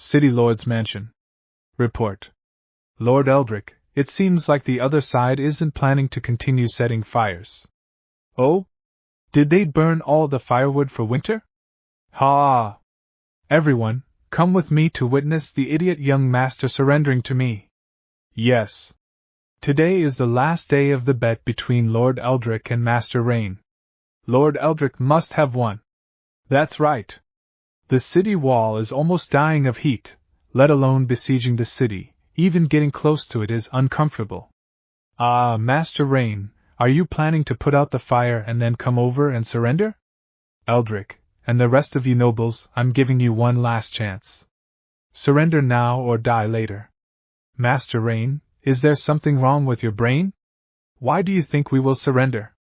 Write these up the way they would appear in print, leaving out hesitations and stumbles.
City Lord's Mansion. Report. Lord Eldrick, it seems like the other side isn't planning to continue setting fires. Oh? Did they burn all the firewood for winter? Ha! Everyone, come with me to witness the idiot young master surrendering to me. Yes. Today is the last day of the bet between Lord Eldrick and Master Rain. Lord Eldrick must have won. That's right. The city wall is almost dying of heat, let alone besieging the city. Even getting close to it is uncomfortable. Ah, Master Rain, are you planning to put out the fire and then come over and surrender? Eldrick, and the rest of you nobles, I'm giving you one last chance. Surrender now or die later. Master Rain, is there something wrong with your brain? Why do you think we will surrender?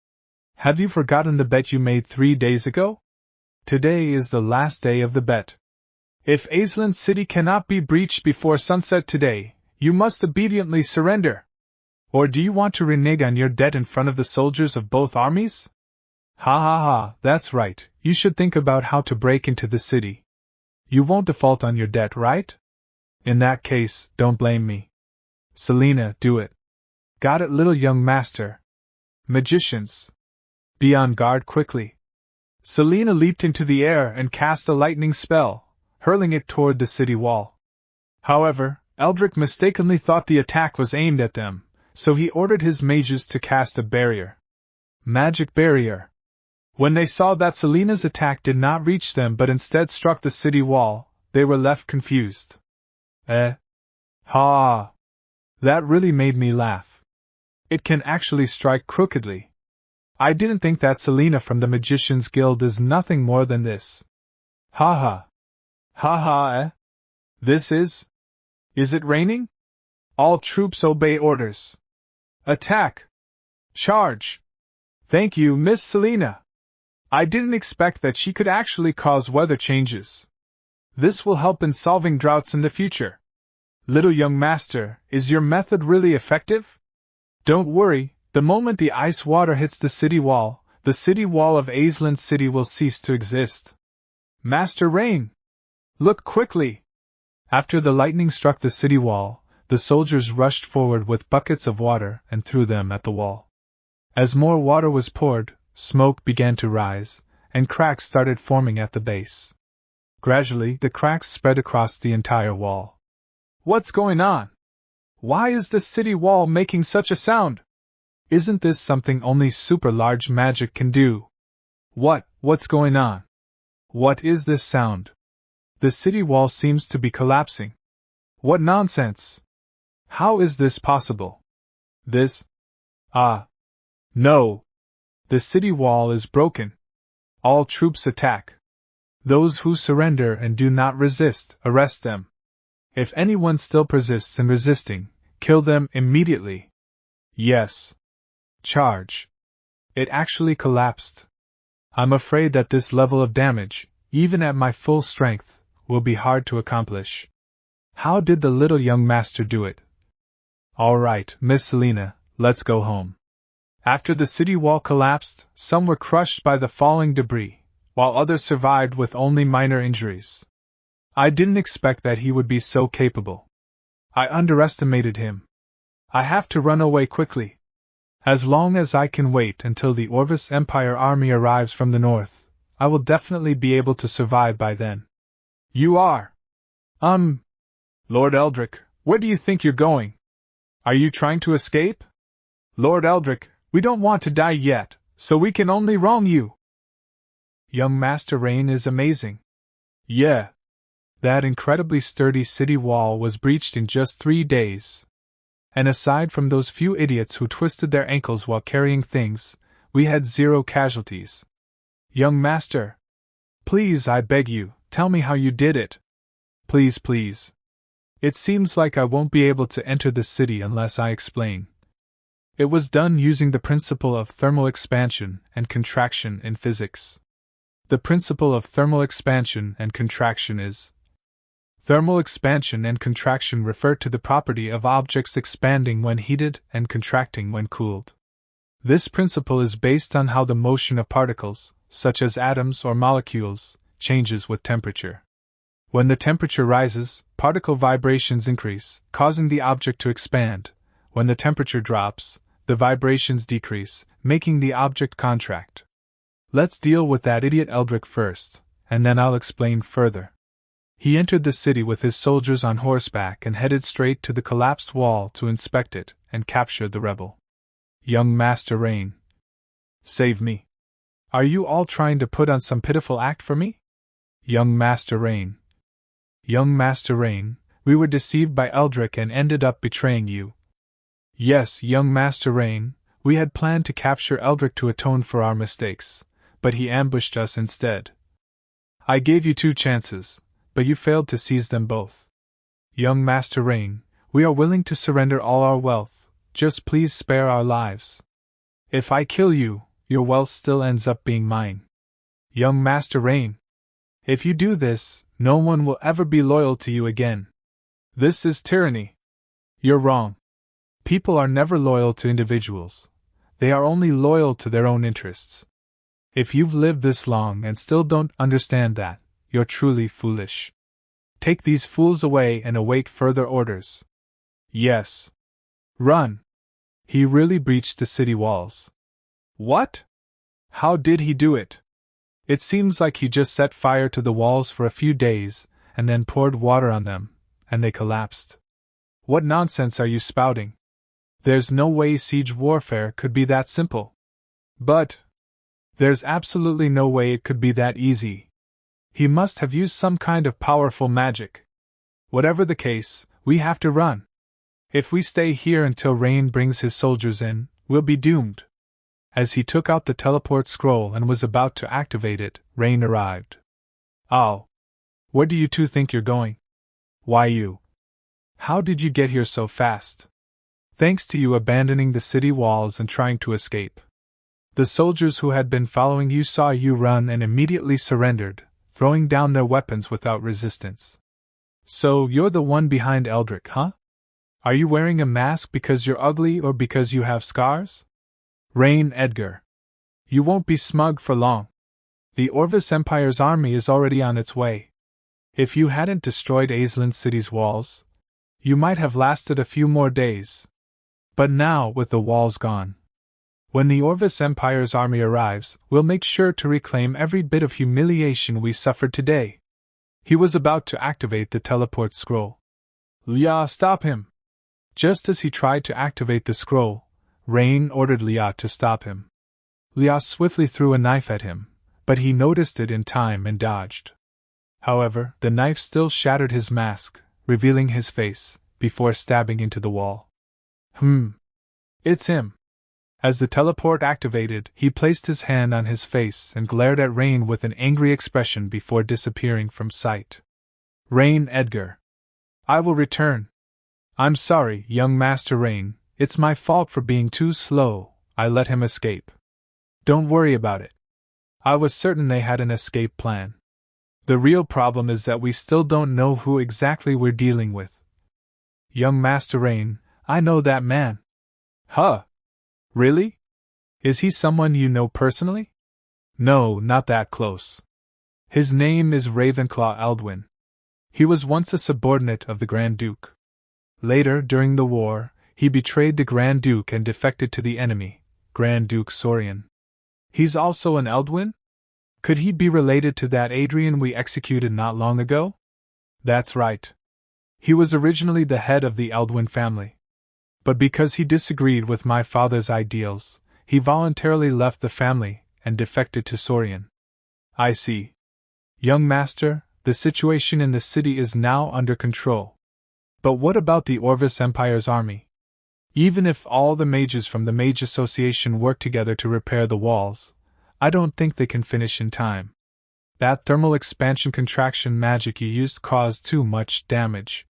Have you forgotten the bet you made 3 days ago? Today is the last day of the bet. If Aisland City cannot be breached before sunset today, you must obediently surrender. Or do you want to renege on your debt in front of the soldiers of both armies? Ha ha ha, that's right, you should think about how to break into the city. You won't default on your debt, right? In that case, don't blame me. Selena, do it. Got it, little young master. Magicians. Be on guard quickly. Selena leaped into the air and cast a lightning spell, hurling it toward the city wall. However, Eldrick mistakenly thought the attack was aimed at them, so he ordered his mages to cast a barrier. Magic barrier. When they saw that Selena's attack did not reach them but instead struck the city wall, they were left confused. Ha! That really made me laugh. It can actually strike crookedly. I didn't think that Selena from the Magicians Guild is nothing more than this. Ha ha. Ha ha, This is? Is it raining? All troops obey orders. Attack! Charge! Thank you, Miss Selena. I didn't expect that she could actually cause weather changes. This will help in solving droughts in the future. Little young master, is your method really effective? Don't worry, the moment the ice water hits the city wall of Aisland City will cease to exist. Master Rain! Look quickly! After the lightning struck the city wall, the soldiers rushed forward with buckets of water and threw them at the wall. As more water was poured, smoke began to rise, and cracks started forming at the base. Gradually, the cracks spread across the entire wall. What's going on? Why is the city wall making such a sound? Isn't this something only super large magic can do? What's going on? What is this sound? The city wall seems to be collapsing. What nonsense! How is this possible? No! The city wall is broken. All troops attack. Those who surrender and do not resist, arrest them. If anyone still persists in resisting, kill them immediately. Yes. Charge. It actually collapsed. I'm afraid that this level of damage, even at my full strength, will be hard to accomplish. How did the little young master do it? All right, Miss Selena, let's go home. After the city wall collapsed, some were crushed by the falling debris, while others survived with only minor injuries. I didn't expect that he would be so capable. I underestimated him. I have to run away quickly. As long as I can wait until the Orvis Empire army arrives from the north, I will definitely be able to survive by then. You are? Lord Eldrick, where do you think you're going? Are you trying to escape? Lord Eldrick, we don't want to die yet, so we can only wrong you. Young Master Rain is amazing. Yeah. That incredibly sturdy city wall was breached in just 3 days. And aside from those few idiots who twisted their ankles while carrying things, we had 0 casualties. Young Master! Please, I beg you, tell me how you did it. Please, please. It seems like I won't be able to enter the city unless I explain. It was done using the principle of thermal expansion and contraction in physics. The principle of thermal expansion and contraction is: thermal expansion and contraction refer to the property of objects expanding when heated and contracting when cooled. This principle is based on how the motion of particles, such as atoms or molecules, changes with temperature. When the temperature rises, particle vibrations increase, causing the object to expand. When the temperature drops, the vibrations decrease, making the object contract. Let's deal with that idiot Eldrick first, and then I'll explain further. He entered the city with his soldiers on horseback and headed straight to the collapsed wall to inspect it and capture the rebel. Young Master Rain. Save me. Are you all trying to put on some pitiful act for me? Young Master Rain. Young Master Rain, we were deceived by Eldrick and ended up betraying you. Yes, young Master Rain, we had planned to capture Eldrick to atone for our mistakes, but he ambushed us instead. I gave you 2 chances, but you failed to seize them both. Young Master Rain, we are willing to surrender all our wealth, just please spare our lives. If I kill you, your wealth still ends up being mine. Young Master Rain. If you do this, no one will ever be loyal to you again. This is tyranny. You're wrong. People are never loyal to individuals. They are only loyal to their own interests. If you've lived this long and still don't understand that, you're truly foolish. Take these fools away and await further orders. Yes. Run. He really breached the city walls. What? How did he do it? It seems like he just set fire to the walls for a few days, and then poured water on them, and they collapsed. What nonsense are you spouting? There's no way siege warfare could be that simple. But there's absolutely no way it could be that easy. He must have used some kind of powerful magic. Whatever the case, we have to run. If we stay here until Rain brings his soldiers in, we'll be doomed. As he took out the teleport scroll and was about to activate it, Rain arrived. Oh. Where do you 2 think you're going? Why you? How did you get here so fast? Thanks to you abandoning the city walls and trying to escape. The soldiers who had been following you saw you run and immediately surrendered, throwing down their weapons without resistance. So you're the one behind Eldrick, huh? Are you wearing a mask because you're ugly or because you have scars? Rain Edgar. You won't be smug for long. The Orvis Empire's army is already on its way. If you hadn't destroyed Aisland City's walls, you might have lasted a few more days. But now, with the walls gone, when the Orvis Empire's army arrives, we'll make sure to reclaim every bit of humiliation we suffered today. He was about to activate the teleport scroll. Lia, stop him! Just as he tried to activate the scroll, Rain ordered Lia to stop him. Lia swiftly threw a knife at him, but he noticed it in time and dodged. However, the knife still shattered his mask, revealing his face, before stabbing into the wall. It's him. As the teleport activated, he placed his hand on his face and glared at Rain with an angry expression before disappearing from sight. Rain Edgar. I will return. I'm sorry, young Master Rain. It's my fault for being too slow. I let him escape. Don't worry about it. I was certain they had an escape plan. The real problem is that we still don't know who exactly we're dealing with. Young Master Rain, I know that man. Huh? Really? Is he someone you know personally? No, not that close. His name is Ravenclaw Eldwin. He was once a subordinate of the Grand Duke. Later, during the war, he betrayed the Grand Duke and defected to the enemy, Grand Duke Saurian. He's also an Eldwin? Could he be related to that Adrian we executed not long ago? That's right. He was originally the head of the Eldwin family. But because he disagreed with my father's ideals, he voluntarily left the family and defected to Saurian. I see. Young Master, the situation in the city is now under control. But what about the Orvis Empire's army? Even if all the mages from the Mage Association work together to repair the walls, I don't think they can finish in time. That thermal expansion contraction magic you used caused too much damage.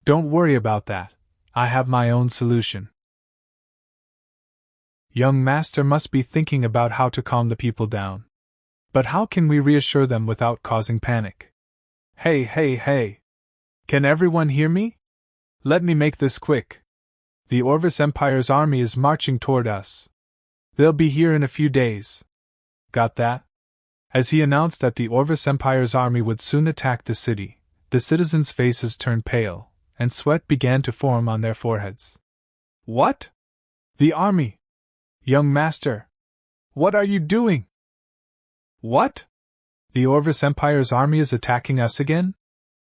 Don't worry about that. I have my own solution. Young Master must be thinking about how to calm the people down. But how can we reassure them without causing panic? Hey! Can everyone hear me? Let me make this quick. The Orvis Empire's army is marching toward us. They'll be here in a few days. Got that? As he announced that the Orvis Empire's army would soon attack the city, The citizens' faces turned pale, and sweat began to form on their foreheads. What? The army? Young master, what are you doing? What? The Orvis Empire's army is attacking us again?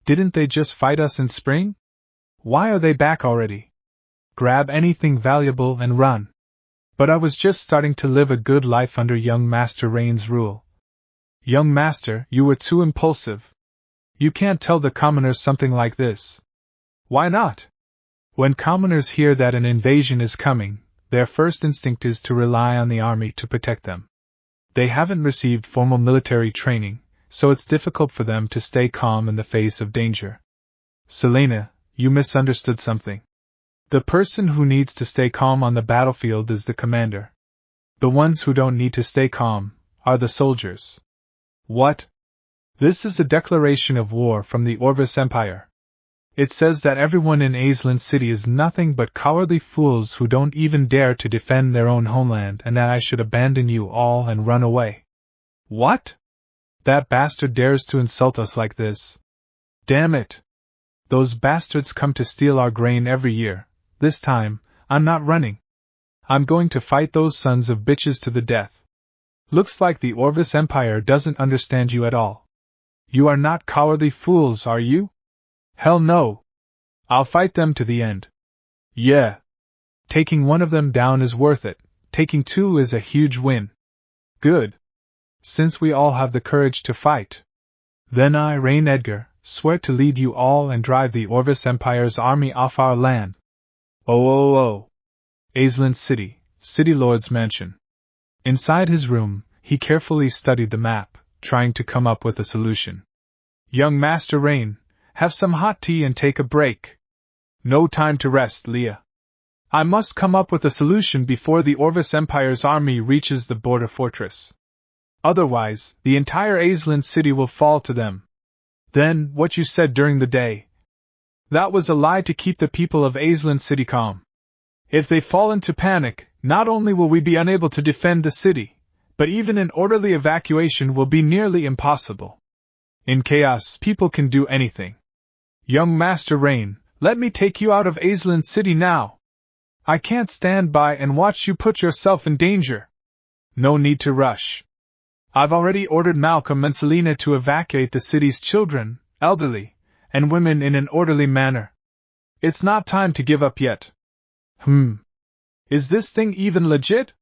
Didn't they just fight us in spring? Why are they back already? Grab anything valuable and run. But I was just starting to live a good life under young Master Rain's rule. Young master, you were too impulsive. You can't tell the commoners something like this. Why not? When commoners hear that an invasion is coming, their first instinct is to rely on the army to protect them. They haven't received formal military training, so it's difficult for them to stay calm in the face of danger. Selena, you misunderstood something. The person who needs to stay calm on the battlefield is the commander. The ones who don't need to stay calm are the soldiers. What? This is a declaration of war from the Orvis Empire. It says that everyone in Aisland City is nothing but cowardly fools who don't even dare to defend their own homeland, and that I should abandon you all and run away. What? That bastard dares to insult us like this. Damn it! Those bastards come to steal our grain every year. This time, I'm not running. I'm going to fight those sons of bitches to the death. Looks like the Orvis Empire doesn't understand you at all. You are not cowardly fools, are you? Hell no. I'll fight them to the end. Yeah. Taking one of them down is worth it. Taking two is a huge win. Good. Since we all have the courage to fight, then I, Rain Edgar, swear to lead you all and drive the Orvis Empire's army off our land. Oh. Aisland City, City Lord's mansion. Inside his room, he carefully studied the map, trying to come up with a solution. Young Master Rain, have some hot tea and take a break. No time to rest, Leah. I must come up with a solution before the Orvis Empire's army reaches the border fortress. Otherwise, the entire Aisland City will fall to them. Then, what you said during the day. That was a lie to keep the people of Aisland City calm. If they fall into panic, not only will we be unable to defend the city, but even an orderly evacuation will be nearly impossible. In chaos, people can do anything. Young Master Rain, let me take you out of Aisland City now. I can't stand by and watch you put yourself in danger. No need to rush. I've already ordered Malcolm and Selena to evacuate the city's children, elderly, and women in an orderly manner. It's not time to give up yet. Is this thing even legit?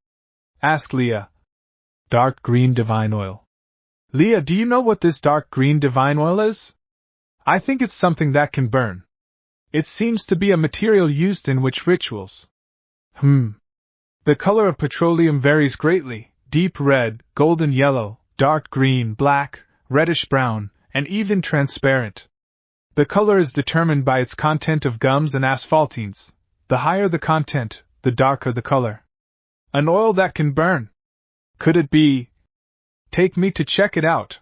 Asked Leah. Dark green divine oil. Leah, do you know what this dark green divine oil is? I think it's something that can burn. It seems to be a material used in witch rituals. The color of petroleum varies greatly. Deep red, golden yellow, dark green, black, reddish brown, and even transparent. The color is determined by its content of gums and asphaltenes. The higher the content, the darker the color. An oil that can burn. Could it be? Take me to check it out.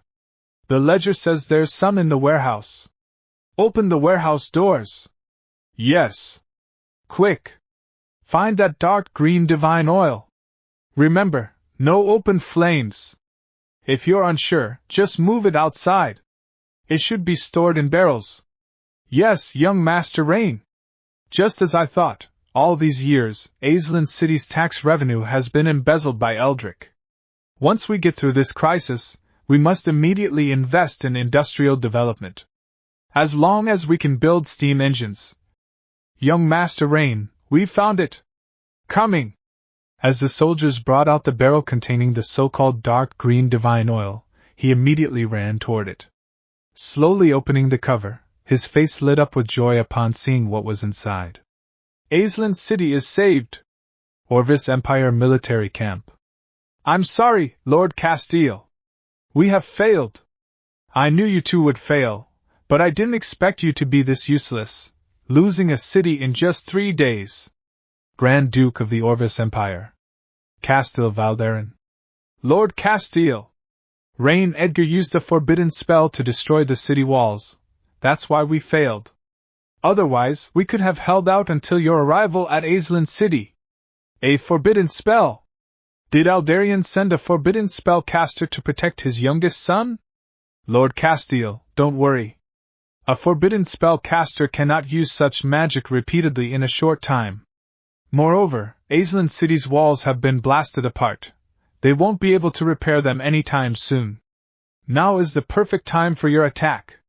The ledger says there's some in the warehouse. Open the warehouse doors. Yes. Quick. Find that dark green divine oil. Remember, no open flames. If you're unsure, just move it outside. It should be stored in barrels. Yes, young Master Rain. Just as I thought, all these years, Aisland City's tax revenue has been embezzled by Eldrick. Once we get through this crisis, we must immediately invest in industrial development. As long as we can build steam engines. Young Master Rain, we found it. Coming. As the soldiers brought out the barrel containing the so-called dark green divine oil, he immediately ran toward it. Slowly opening the cover, his face lit up with joy upon seeing what was inside. Aisland City is saved. Orvis Empire military camp. I'm sorry, Lord Castile. We have failed. I knew you two would fail, but I didn't expect you to be this useless, losing a city in just 3 days. Grand Duke of the Orvis Empire. Castile Valderin. Lord Castile. Rain Edgar used a forbidden spell to destroy the city walls. That's why we failed. Otherwise, we could have held out until your arrival at Aisland City. A forbidden spell? Did Aldarian send a forbidden spellcaster to protect his youngest son? Lord Castile, don't worry. A forbidden spellcaster cannot use such magic repeatedly in a short time. Moreover, Aislan City's walls have been blasted apart. They won't be able to repair them anytime soon. Now is the perfect time for your attack.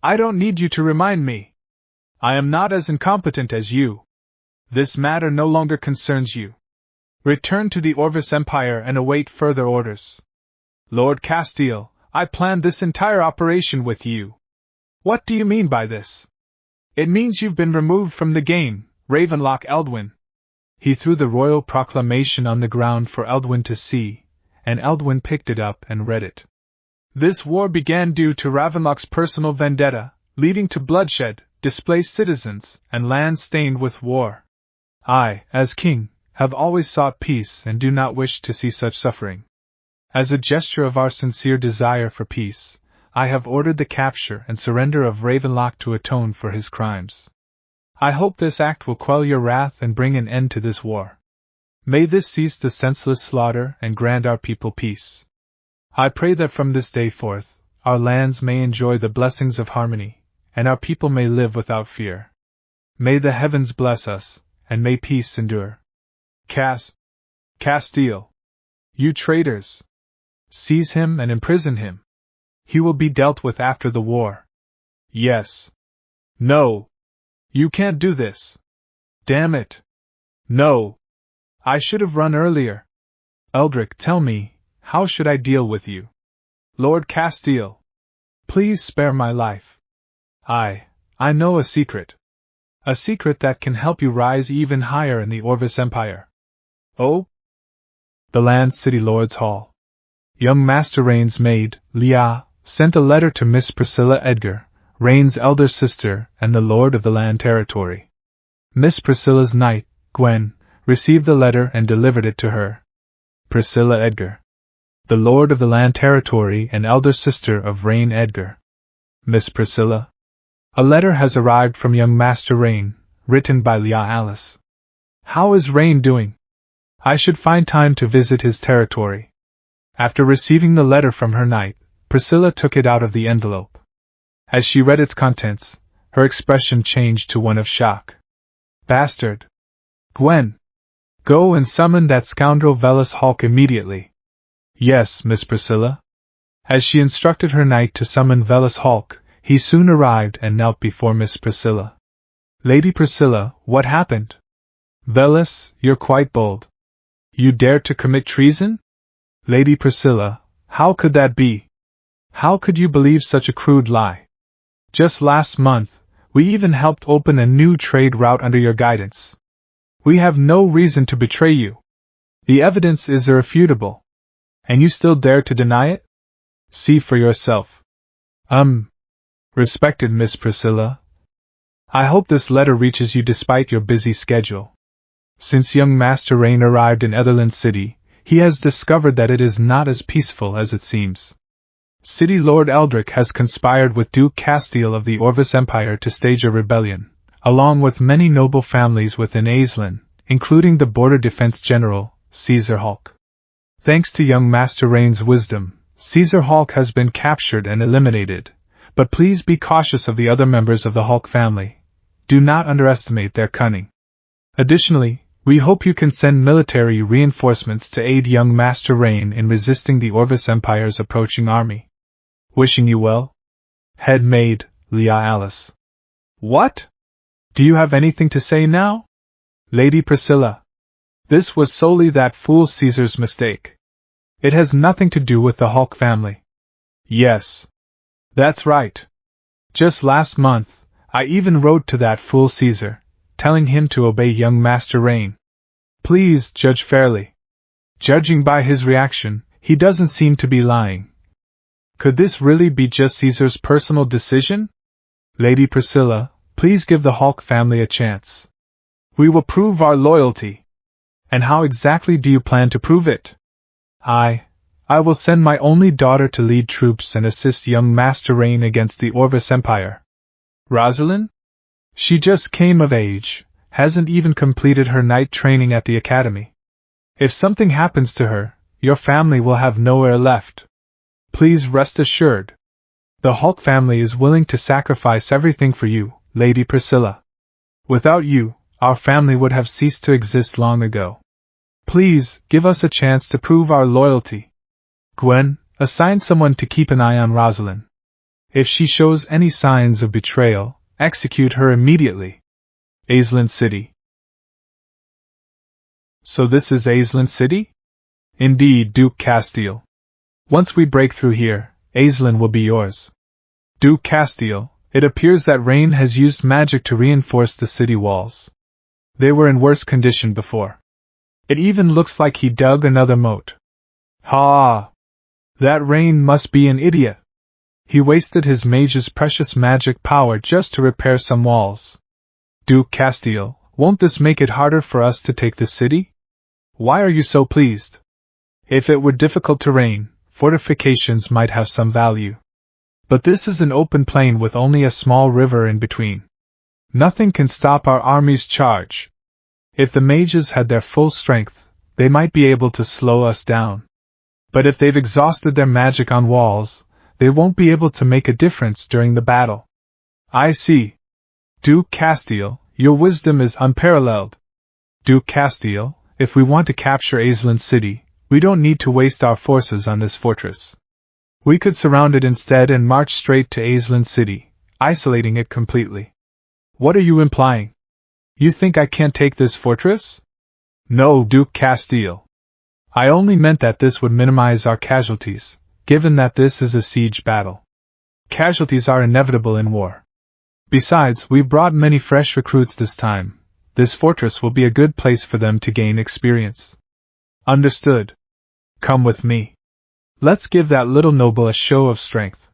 I don't need you to remind me. I am not as incompetent as you. This matter no longer concerns you. Return to the Orvis Empire and await further orders. Lord Castile, I planned this entire operation with you. What do you mean by this? It means you've been removed from the game, Ravenlock Eldwin. He threw the royal proclamation on the ground for Eldwin to see, and Eldwin picked it up and read it. This war began due to Ravenlock's personal vendetta, leading to bloodshed, displaced citizens, and lands stained with war. I, as king, have always sought peace and do not wish to see such suffering. As a gesture of our sincere desire for peace, I have ordered the capture and surrender of Ravenlock to atone for his crimes. I hope this act will quell your wrath and bring an end to this war. May this cease the senseless slaughter and grant our people peace. I pray that from this day forth, our lands may enjoy the blessings of harmony, and our people may live without fear. May the heavens bless us, and may peace endure. Castile. You traitors! Seize him and imprison him. He will be dealt with after the war. Yes. No. You can't do this. Damn it. No. I should have run earlier. Eldrick, tell me, how should I deal with you? Lord Castile. Please spare my life. I know a secret. A secret that can help you rise even higher in the Orvis Empire. Oh? The Land City Lord's Hall. Young Master Rain's maid, Leah, sent a letter to Miss Priscilla Edgar, Rain's elder sister and the Lord of the Land Territory. Miss Priscilla's knight, Gwen, received the letter and delivered it to her. Priscilla Edgar, the Lord of the Land Territory and elder sister of Rain Edgar. Miss Priscilla, a letter has arrived from young Master Rain, written by Leah Alice. How is Rain doing? I should find time to visit his territory. After receiving the letter from her knight, Priscilla took it out of the envelope. As she read its contents, her expression changed to one of shock. Bastard! Gwen! Go and summon that scoundrel Velas Hulk immediately. Yes, Miss Priscilla. As she instructed her knight to summon Velas Hulk, he soon arrived and knelt before Miss Priscilla. Lady Priscilla, what happened? Velas, you're quite bold. You dared to commit treason? Lady Priscilla, how could that be? How could you believe such a crude lie? Just last month, we even helped open a new trade route under your guidance. We have no reason to betray you. The evidence is irrefutable. And you still dare to deny it? See for yourself. Respected Miss Priscilla. I hope this letter reaches you despite your busy schedule. Since young Master Rain arrived in Etherland City, he has discovered that it is not as peaceful as it seems. City Lord Eldrick has conspired with Duke Castile of the Orvis Empire to stage a rebellion, along with many noble families within Aislan, including the Border Defense General, Caesar Hulk. Thanks to young Master Rain's wisdom, Caesar Hulk has been captured and eliminated, but please be cautious of the other members of the Hulk family. Do not underestimate their cunning. Additionally, we hope you can send military reinforcements to aid young Master Rain in resisting the Orvis Empire's approaching army. Wishing you well. Head maid, Leah Alice. What? Do you have anything to say now? Lady Priscilla. This was solely that fool Caesar's mistake. It has nothing to do with the Hulk family. Yes. That's right. Just last month, I even wrote to that fool Caesar, telling him to obey young Master Rain. Please judge fairly. Judging by his reaction, he doesn't seem to be lying. Could this really be just Caesar's personal decision? Lady Priscilla, please give the Hulk family a chance. We will prove our loyalty. And how exactly do you plan to prove it? I will send my only daughter to lead troops and assist young Master Rain against the Orvis Empire. Rosalind? She just came of age, hasn't even completed her knight training at the academy. If something happens to her, your family will have nowhere left. Please rest assured. The Hulk family is willing to sacrifice everything for you, Lady Priscilla. Without you, our family would have ceased to exist long ago. Please, give us a chance to prove our loyalty. Gwen, assign someone to keep an eye on Rosalind. If she shows any signs of betrayal, execute her immediately. Aislinn City. So this is Aislinn City? Indeed, Duke Castile. Once we break through here, Aislinn will be yours. Duke Castile, it appears that Rain has used magic to reinforce the city walls. They were in worse condition before. It even looks like he dug another moat. Ha! That Rain must be an idiot. He wasted his mage's precious magic power just to repair some walls. Duke Castile, won't this make it harder for us to take the city? Why are you so pleased? If it were difficult terrain, fortifications might have some value. But this is an open plain with only a small river in between. Nothing can stop our army's charge. If the mages had their full strength, they might be able to slow us down. But if they've exhausted their magic on walls, they won't be able to make a difference during the battle. I see. Duke Castile, your wisdom is unparalleled. Duke Castile, if we want to capture Aislinn City, we don't need to waste our forces on this fortress. We could surround it instead and march straight to Aislinn City, isolating it completely. What are you implying? You think I can't take this fortress? No, Duke Castile. I only meant that this would minimize our casualties, given that this is a siege battle. Casualties are inevitable in war. Besides, we've brought many fresh recruits this time. This fortress will be a good place for them to gain experience. Understood. Come with me. Let's give that little noble a show of strength.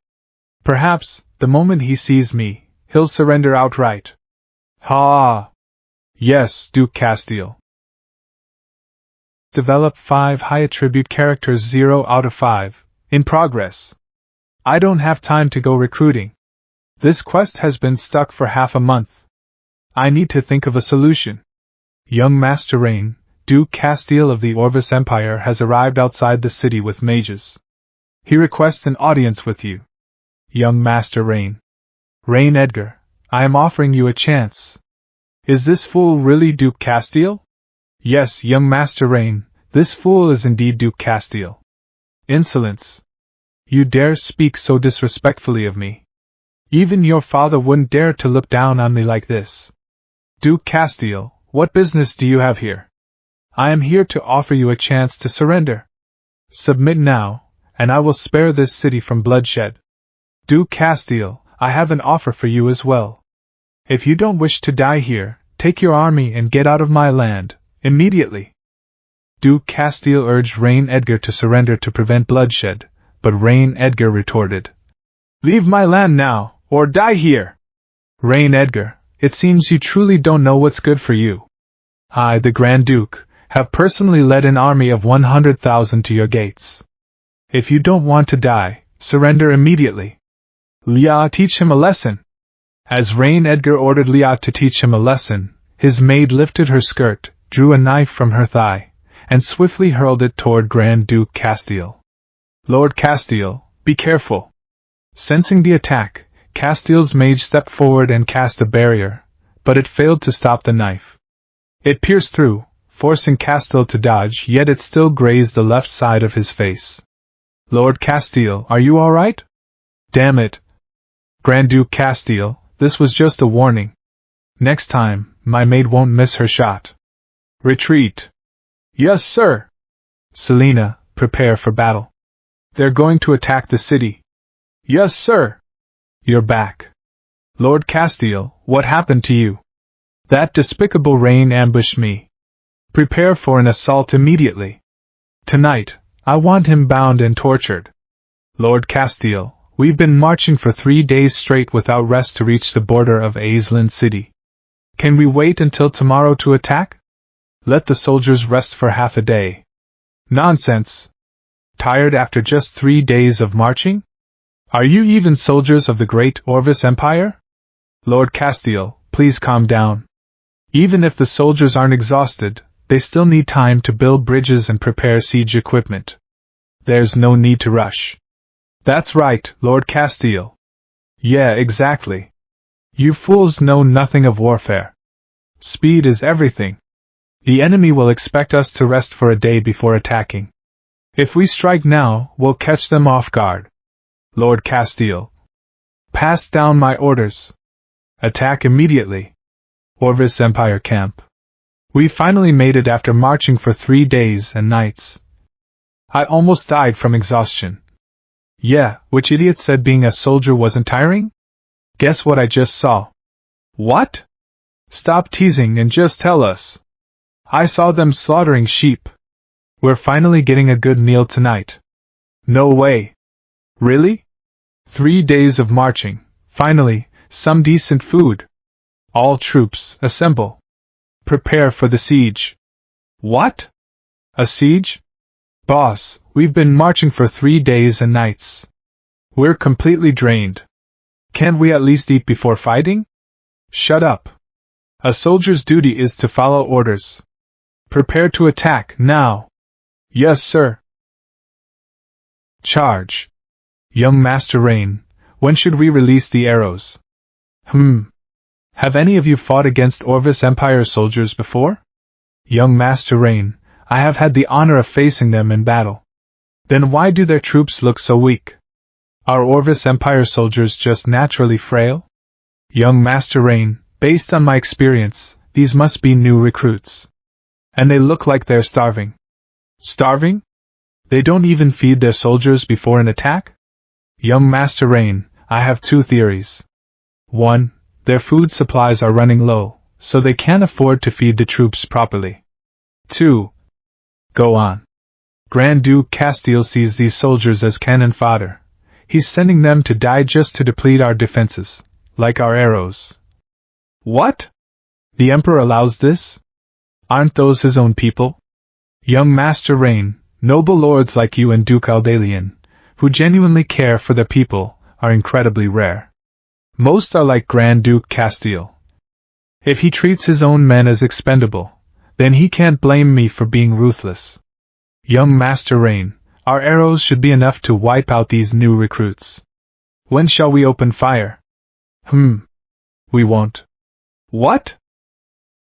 Perhaps, the moment he sees me, he'll surrender outright. Ha! Yes, Duke Castile. Develop 5 high attribute characters 0 out of 5, in progress. I don't have time to go recruiting. This quest has been stuck for half a month. I need to think of a solution. Young Master Rain, Duke Castile of the Orvis Empire has arrived outside the city with mages. He requests an audience with you. Young Master Rain. Rain Edgar, I am offering you a chance. Is this fool really Duke Castile? Yes, young Master Rain, this fool is indeed Duke Castile. Insolence. You dare speak so disrespectfully of me. Even your father wouldn't dare to look down on me like this. Duke Castile, what business do you have here? I am here to offer you a chance to surrender. Submit now, and I will spare this city from bloodshed. Duke Castile, I have an offer for you as well. If you don't wish to die here, take your army and get out of my land, immediately. Duke Castile urged Rain Edgar to surrender to prevent bloodshed, but Rain Edgar retorted. Leave my land now, or die here! Rain Edgar, it seems you truly don't know what's good for you. I, the Grand Duke, have personally led an army of 100,000 to your gates. If you don't want to die, surrender immediately. Leah, teach him a lesson. As Rain Edgar ordered Leah to teach him a lesson, his maid lifted her skirt, drew a knife from her thigh, and swiftly hurled it toward Grand Duke Castile. Lord Castile, be careful. Sensing the attack, Castile's mage stepped forward and cast a barrier, but it failed to stop the knife. It pierced through, forcing Castile to dodge, yet it still grazed the left side of his face. Lord Castile, are you all right? Damn it. Grand Duke Castile, this was just a warning. Next time, my maid won't miss her shot. Retreat. Yes, sir. Selena, prepare for battle. They're going to attack the city. Yes, sir. You're back. Lord Castile, what happened to you? That despicable Rain ambushed me. Prepare for an assault immediately. Tonight, I want him bound and tortured. Lord Castile, we've been marching for 3 days straight without rest to reach the border of Aislinn City. Can we wait until tomorrow to attack? Let the soldiers rest for half a day. Nonsense. Tired after just 3 days of marching? Are you even soldiers of the great Orvis Empire? Lord Castile, please calm down. Even if the soldiers aren't exhausted, they still need time to build bridges and prepare siege equipment. There's no need to rush. That's right, Lord Castile. Yeah, exactly. You fools know nothing of warfare. Speed is everything. The enemy will expect us to rest for a day before attacking. If we strike now, we'll catch them off guard. Lord Castile. Pass down my orders. Attack immediately. Orvis Empire camp. We finally made it after marching for 3 days and nights. I almost died from exhaustion. Yeah, which idiot said being a soldier wasn't tiring? Guess what I just saw? What? Stop teasing and just tell us. I saw them slaughtering sheep. We're finally getting a good meal tonight. No way. Really? 3 days of marching. Finally, some decent food. All troops, assemble. Prepare for the siege. What? A siege? Boss, we've been marching for 3 days and nights. We're completely drained. Can't we at least eat before fighting? Shut up. A soldier's duty is to follow orders. Prepare to attack, now. Yes, sir. Charge. Young Master Rain, when should we release the arrows? Have any of you fought against Orvis Empire soldiers before? Young Master Rain, I have had the honor of facing them in battle. Then why do their troops look so weak? Are Orvis Empire soldiers just naturally frail? Young Master Rain, based on my experience, these must be new recruits. And they look like they're starving. Starving? They don't even feed their soldiers before an attack? Young Master Rain, I have 2 theories. 1. Their food supplies are running low, so they can't afford to feed the troops properly. 2. Go on. Grand Duke Castile sees these soldiers as cannon fodder. He's sending them to die just to deplete our defenses, like our arrows. What? The Emperor allows this? Aren't those his own people? Young Master Rain, noble lords like you and Duke Aldalian, who genuinely care for their people, are incredibly rare. Most are like Grand Duke Castile. If he treats his own men as expendable, then he can't blame me for being ruthless. Young Master Rain, our arrows should be enough to wipe out these new recruits. When shall we open fire? We won't. What?